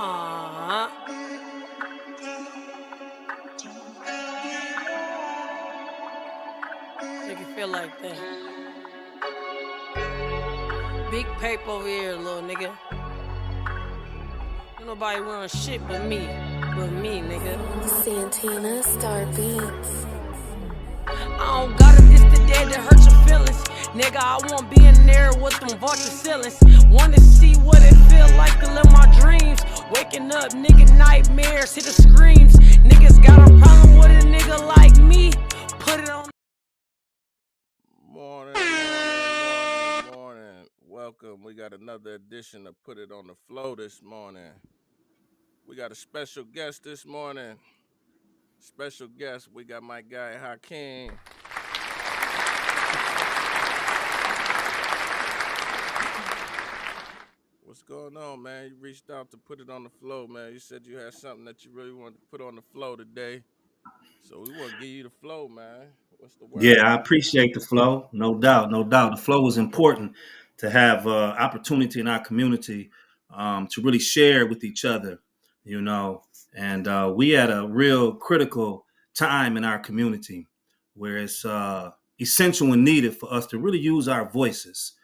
Aww. Make it feel like that. Big paper over here, little nigga. Ain't nobody wearing shit but me. Nigga. Santana Star Beats. I don't gotta diss the dead to hurt your feelings. Nigga, I won't be in there with them vulture ceilings. Wanna see what it feel like to live my dreams. Waking up, nigga, nightmares, hit the screams. Niggas got a problem with a nigga like me. Put it on. Morning. Welcome. We got another edition of Put It on the Flow this morning. We got a special guest this morning. We got my guy Hakeem. What's going on, man? You reached out to Put It on the Flow, man. You said you had something that you really wanted to put on the flow today. So we want to give you the flow, man. What's the word? Yeah, I appreciate the flow. No doubt. The flow is important to have opportunity in our community to really share with each other, And we at a real critical time in our community where it's essential and needed for us to really use our voices,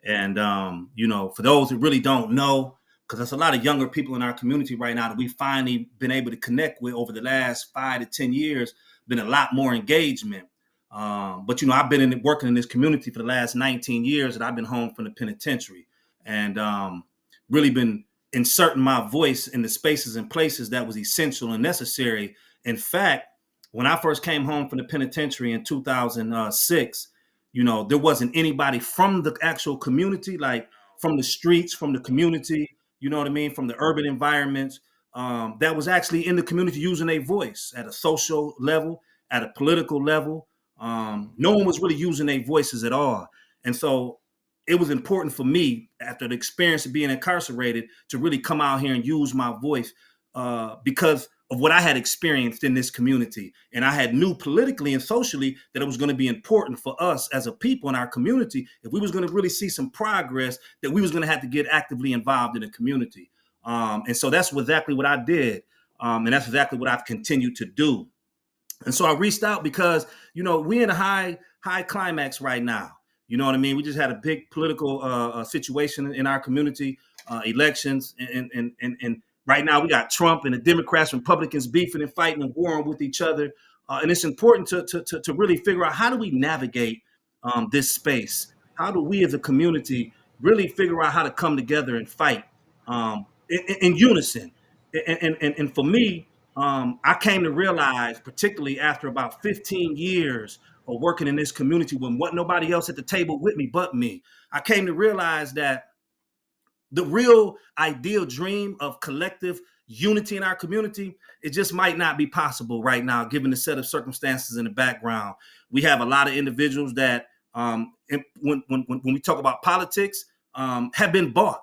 And, for those who really don't know, because there's a lot of younger people in our community right now that we finally been able to connect with over the last 5 to 10 years, been a lot more engagement. But I've been working in this community for the last 19 years and I've been home from the penitentiary and really been inserting my voice in the spaces and places that was essential and necessary. In fact, when I first came home from the penitentiary in 2006, there wasn't anybody from the actual community, like from the streets, from the community, from the urban environments, that was actually in the community using a voice at a social level, at a political level. No one was really using their voices at all. And so it was important for me, after the experience of being incarcerated, to really come out here and use my voice because of what I had experienced in this community. And I had knew politically and socially that it was going to be important for us as a people in our community. If we was going to really see some progress, that we was going to have to get actively involved in the community. And so that's exactly what I did. And that's exactly what I've continued to do. And so I reached out because, we're in a high climax right now. You know what I mean? We just had a big political situation in our community, elections, and right now we got Trump and the Democrats, Republicans beefing and fighting and warring with each other. And it's important to really figure out, how do we navigate this space? How do we as a community really figure out how to come together and fight in unison? And for me, I came to realize, particularly after about 15 years of working in this community when wasn't nobody else at the table with me but me, I came to realize that the real ideal dream of collective unity in our community, it just might not be possible right now, given the set of circumstances in the background. We have a lot of individuals that, when we talk about politics, have been bought.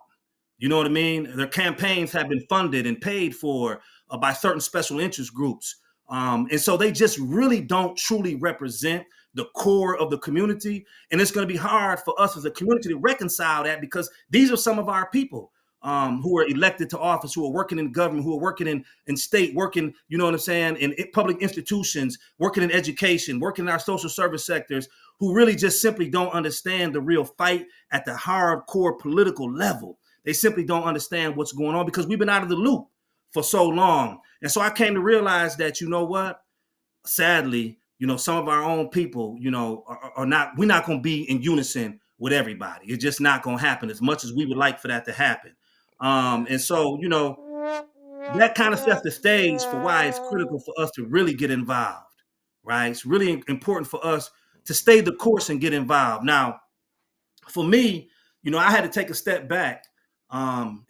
You know what I mean? Their campaigns have been funded and paid for by certain special interest groups. And so they just really don't truly represent the core of the community. And it's going to be hard for us as a community to reconcile that, because these are some of our people who are elected to office, who are working in government, who are working in state, working, in public institutions, working in education, working in our social service sectors, who really just simply don't understand the real fight at the hardcore political level. They simply don't understand what's going on because we've been out of the loop for so long. And so I came to realize that, sadly, some of our own people, we're not going to be in unison with everybody. It's just not going to happen as much as we would like for that to happen. And so, that kind of sets the stage for why it's critical for us to really get involved, right? It's really important for us to stay the course and get involved. Now, for me, I had to take a step back.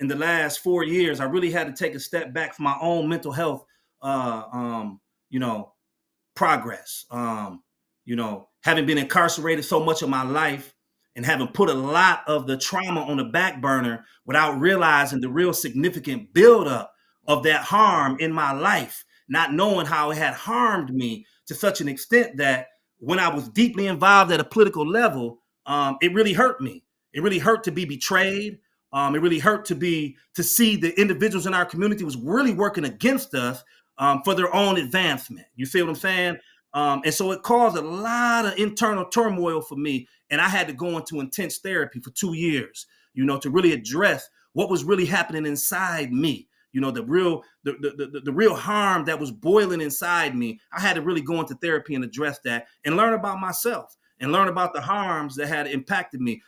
In the last 4 years, I really had to take a step back from my own mental health, progress. Having been incarcerated so much of my life and having put a lot of the trauma on the back burner without realizing the real significant buildup of that harm in my life, not knowing how it had harmed me to such an extent that when I was deeply involved at a political level, it really hurt me. It really hurt to be betrayed. It really hurt to see the individuals in our community was really working against us for their own advancement. You see what I'm saying? And so it caused a lot of internal turmoil for me. And I had to go into intense therapy for 2 years, to really address what was really happening inside me. The real harm that was boiling inside me. I had to really go into therapy and address that and learn about myself and learn about the harms that had impacted me.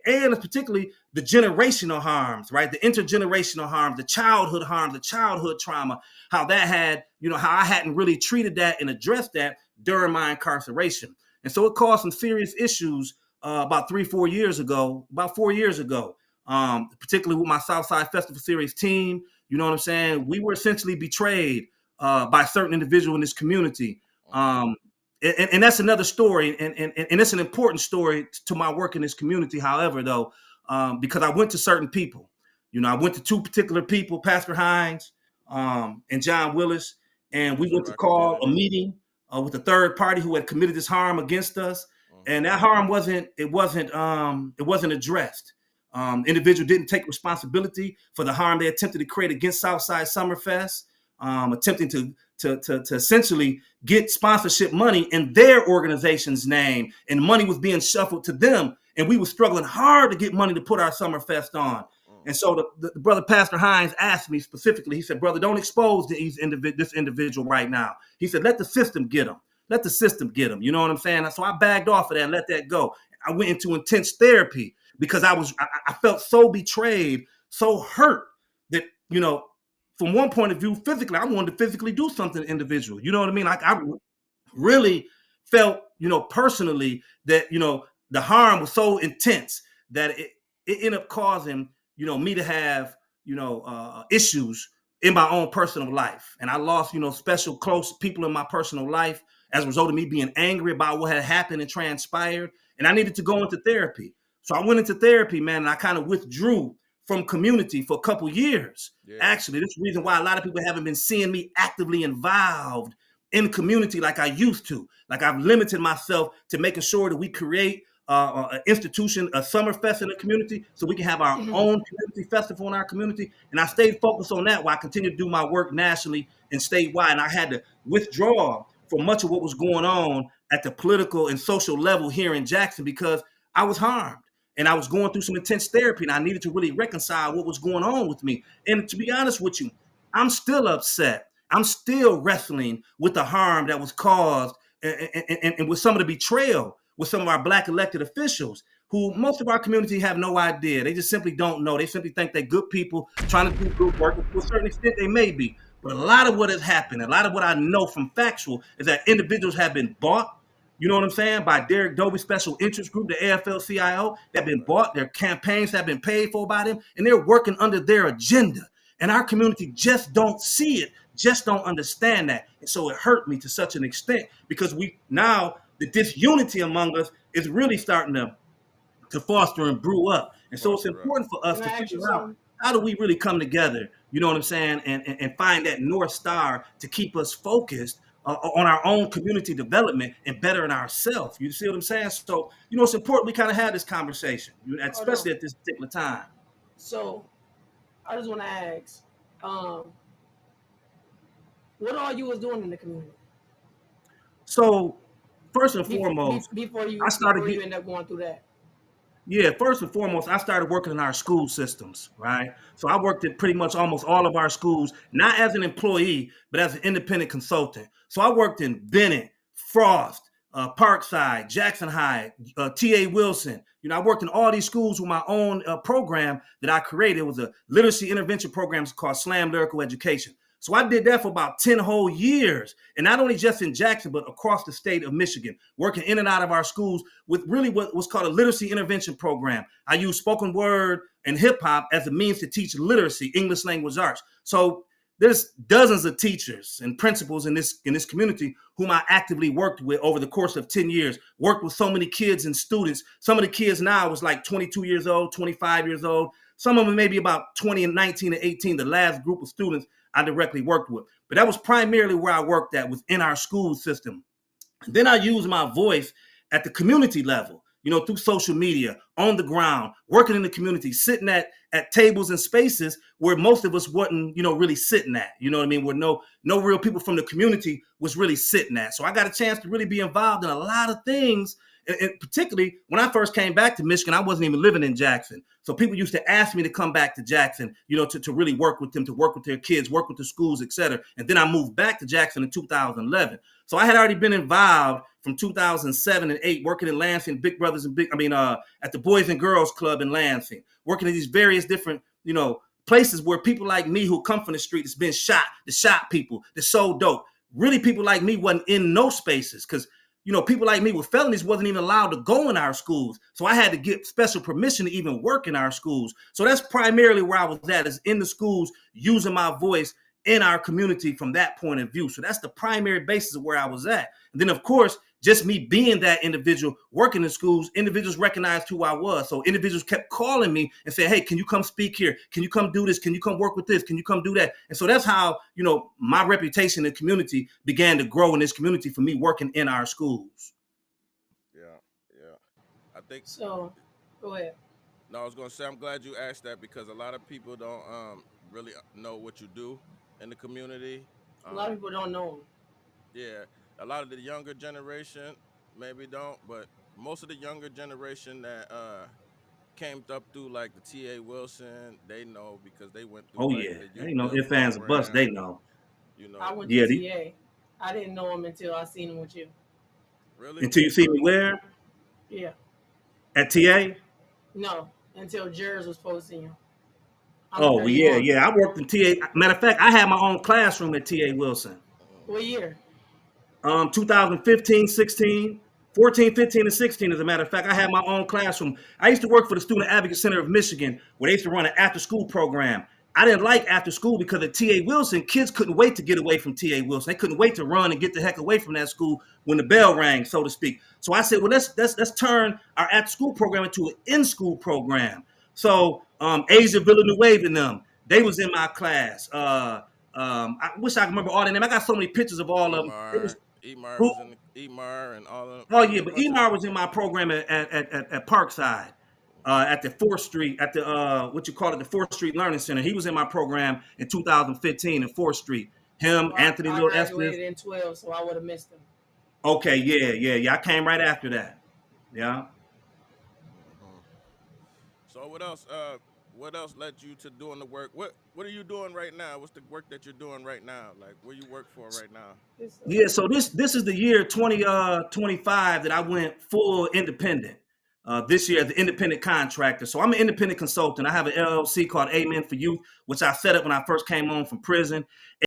And particularly the generational harms, right? The intergenerational harms, the childhood harms, the childhood trauma, how that had, how I hadn't really treated that and addressed that during my incarceration. And so it caused some serious issues about 4 years ago, particularly with my Southside Festival Series team. You know what I'm saying? We were essentially betrayed by certain individuals in this community. And that's another story. And it's an important story to my work in this community. However, though, because I went to certain people, I went to 2 particular people, Pastor Hines and John Willis, and we went to call a meeting with a third party who had committed this harm against us. And that harm wasn't addressed. Individual didn't take responsibility for the harm they attempted to create against Southside Summerfest, attempting to essentially get sponsorship money in their organization's name, and money was being shuffled to them, and we were struggling hard to get money to put our Summerfest on. And so the brother Pastor Hines asked me specifically, he said, brother, don't expose this individual right now. He said, let the system get him. Let the system get him. You know what I'm saying? So I bagged off of that and let that go. I went into intense therapy because I felt so betrayed, so hurt that, from one point of view, physically, I wanted to physically do something to individual. You know what I mean? I really felt, personally that, the harm was so intense that it ended up causing, me to have, issues in my own personal life. And I lost, special close people in my personal life as a result of me being angry about what had happened and transpired. And I needed to go into therapy. So I went into therapy, man, and I kind of withdrew from community for a couple years. Yeah. Actually, this is the reason why a lot of people haven't been seeing me actively involved in community like I used to. Like I've limited myself to making sure that we create an institution, a Summerfest in the community, so we can have our own community festival in our community. And I stayed focused on that while I continued to do my work nationally and statewide. And I had to withdraw from much of what was going on at the political and social level here in Jackson because I was harmed. And I was going through some intense therapy, and I needed to really reconcile what was going on with me. And to be honest with you, I'm still upset. I'm still wrestling with the harm that was caused and with some of the betrayal with some of our Black elected officials who most of our community have no idea. They just simply don't know. They simply think they're good people trying to do good work. To a certain extent, they may be. But a lot of what has happened, a lot of what I know from factual is that individuals have been bought, you know what I'm saying, by Derek Dobie Special Interest Group, the AFL-CIO, that have been bought. Their campaigns have been paid for by them, and they're working under their agenda. And our community just don't see it, just don't understand that. And so it hurt me to such an extent because now the disunity among us is really starting to foster and brew up. And so it's important for us to figure out how do we really come together, you know what I'm saying, and find that North Star to keep us focused on our own community development and bettering ourselves. You see what I'm saying? So, it's important we kind of have this conversation, especially at this particular time. So, I just want to ask, what all you was doing in the community? So, first and foremost, before you end up going through that. Yeah, first and foremost, I started working in our school systems, right? So I worked at pretty much almost all of our schools, not as an employee, but as an independent consultant. So I worked in Bennett, Frost, Parkside, Jackson High, T.A. Wilson. I worked in all these schools with my own program that I created. It was a literacy intervention program called Slam Lyrical Education. So I did that for about 10 whole years. And not only just in Jackson, but across the state of Michigan, working in and out of our schools with really what was called a literacy intervention program. I use spoken word and hip hop as a means to teach literacy, English language arts. So there's dozens of teachers and principals in this community whom I actively worked with over the course of 10 years, worked with so many kids and students. Some of the kids now was like 22 years old, 25 years old. Some of them maybe about 20 and 19 and 18, the last group of students I directly worked with. But that was primarily where I worked at, within our school system. And then I used my voice at the community level. through social media, on the ground, working in the community, sitting at tables and spaces where most of us wasn't, really sitting at, you know what I mean? Where no real people from the community was really sitting at. So I got a chance to really be involved in a lot of things. And particularly when I first came back to Michigan, I wasn't even living in Jackson. So people used to ask me to come back to Jackson, to really work with them, to work with their kids, work with the schools, et cetera. And then I moved back to Jackson in 2011. So I had already been involved from 2007 and 8, working in Lansing, Big Brothers and at the Boys and Girls Club in Lansing, working in these various different, places where people like me who come from the street that's been shot, the shot people, that sold dope. Really, people like me wasn't in no spaces because people like me with felonies wasn't even allowed to go in our schools. So I had to get special permission to even work in our schools. So that's primarily where I was at, is in the schools, using my voice in our community from that point of view. So that's the primary basis of where I was at. And then, of course, just me being that individual working in schools, individuals recognized who I was. So individuals kept calling me and saying, hey, can you come speak here? Can you come do this? Can you come work with this? Can you come do that? And so that's how, my reputation in the community began to grow in this community for me working in our schools. Yeah. I think So, go ahead. No, I was gonna say I'm glad you asked that because a lot of people don't really know what you do in the community. A lot of people don't know him. Yeah, a lot of the younger generation maybe don't, but most of the younger generation that came up through like the T.A. Wilson, they know because they went through. Oh like, yeah, the they youth know build if fans of bust, they know. I went Yeah, to TA. I didn't know him until I seen him with you. Really? Until you see me where? Yeah. At TA? No, until Jers was posting him. Oh, well, yeah. I worked in TA. Matter of fact, I had my own classroom at TA Wilson. What year? 2015, 16, 14, 15, and 16, as a matter of fact. I had my own classroom. I used to work for the Student Advocate Center of Michigan, where they used to run an after-school program. I didn't like after school because at TA Wilson, kids couldn't wait to get away from TA Wilson. They couldn't wait to run and get the heck away from that school when the bell rang, so to speak. So I said, well, let's turn our after-school program into an in-school program. So Asia Villanueva and them, they was in my class. I wish I could remember all their names. I got so many pictures of all of them. Emar was in Emar and all of them. Oh yeah, but Emar was in my program at Parkside. At the 4th Street, at the the 4th Street Learning Center. He was in my program in 2015 in 4th Street. Him, Anthony Little I graduated Estes. in 12, so I would have missed him. Okay, yeah. I came right after that. Yeah. So what else led you to doing the work? What are you doing right now? What's the work that you're doing right now? Like where you work for right now? Yeah, so this is the year 2025 that I went full independent. This year as an independent contractor. So I'm an independent consultant. I have an LLC called Amen for Youth, which I set up when I first came home from prison.